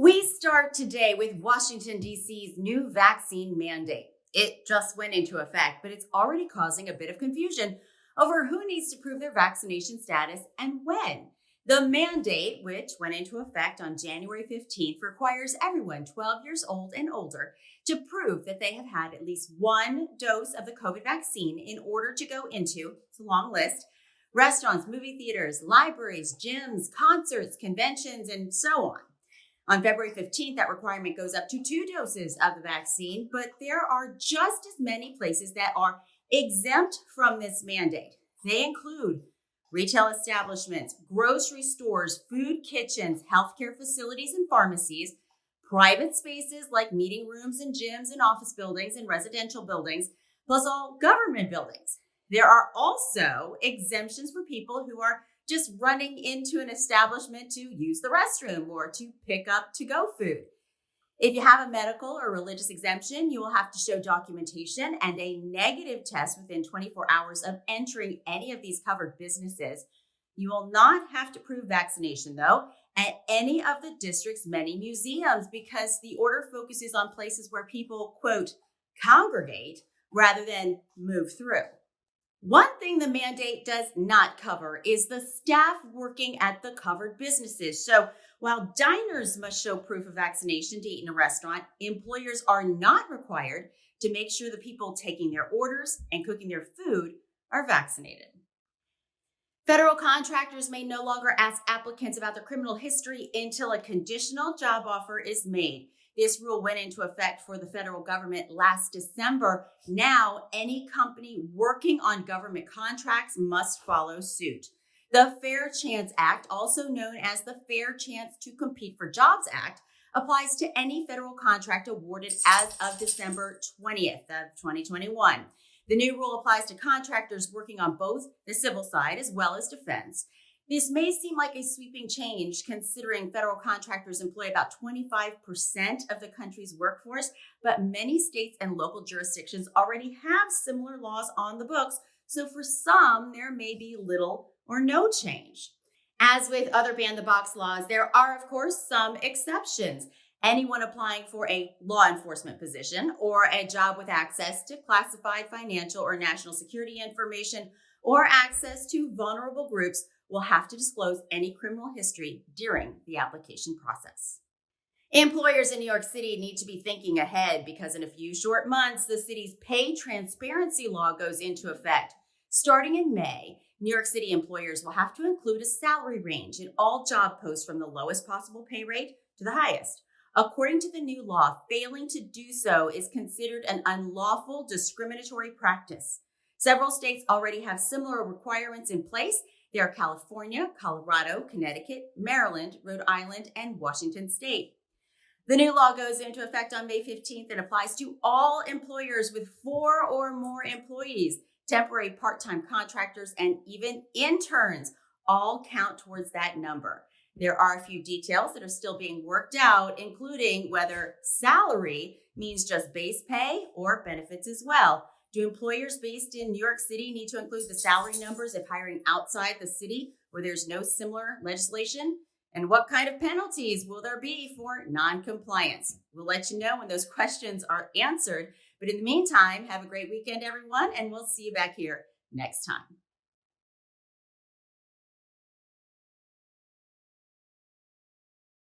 We start today with Washington, D.C.'s new vaccine mandate. It just went into effect, but it's already causing a bit of confusion over who needs to prove their vaccination status and when. The mandate, which went into effect on January 15th, requires everyone 12 years old and older to prove that they have had at least one dose of the COVID vaccine in order to go into, it's a long list, restaurants, movie theaters, libraries, gyms, concerts, conventions, and so on. On February 15th, that requirement goes up to 2 doses of the vaccine, but there are just as many places that are exempt from this mandate. They include retail establishments, grocery stores, food kitchens, healthcare facilities and pharmacies, private spaces like meeting rooms and gyms and office buildings and residential buildings, plus all government buildings. There are also exemptions for people who are just running into an establishment to use the restroom or to pick up to-go food. If you have a medical or religious exemption, you will have to show documentation and a negative test within 24 hours of entering any of these covered businesses. You will not have to prove vaccination, though, at any of the district's many museums because the order focuses on places where people, quote, congregate rather than move through. One thing the mandate does not cover is the staff working at the covered businesses. So while diners must show proof of vaccination to eat in a restaurant, employers are not required to make sure the people taking their orders and cooking their food are vaccinated. Federal contractors may no longer ask applicants about their criminal history until a conditional job offer is made. This rule went into effect for the federal government last December. Now, any company working on government contracts must follow suit. The Fair Chance Act, also known as the Fair Chance to Compete for Jobs Act, applies to any federal contract awarded as of December 20th of 2021. The new rule applies to contractors working on both the civil side as well as defense. This may seem like a sweeping change considering federal contractors employ about 25% of the country's workforce, but many states and local jurisdictions already have similar laws on the books, so for some, there may be little or no change. As with other ban-the-box laws, there are, of course, some exceptions. Anyone applying for a law enforcement position or a job with access to classified financial or national security information or access to vulnerable groups will have to disclose any criminal history during the application process. Employers in New York City need to be thinking ahead because in a few short months, the city's pay transparency law goes into effect. Starting in May, New York City employers will have to include a salary range in all job posts from the lowest possible pay rate to the highest. According to the new law, failing to do so is considered an unlawful discriminatory practice. Several states already have similar requirements in place. They are California, Colorado, Connecticut, Maryland, Rhode Island, and Washington State. The new law goes into effect on May 15th and applies to all employers with 4 or more employees. Temporary part-time contractors and even interns all count towards that number. There are a few details that are still being worked out, including whether salary means just base pay or benefits as well. Do employers based in New York City need to include the salary numbers if hiring outside the city where there's no similar legislation? And what kind of penalties will there be for non-compliance? We'll let you know when those questions are answered. But in the meantime, have a great weekend, everyone, and we'll see you back here next time.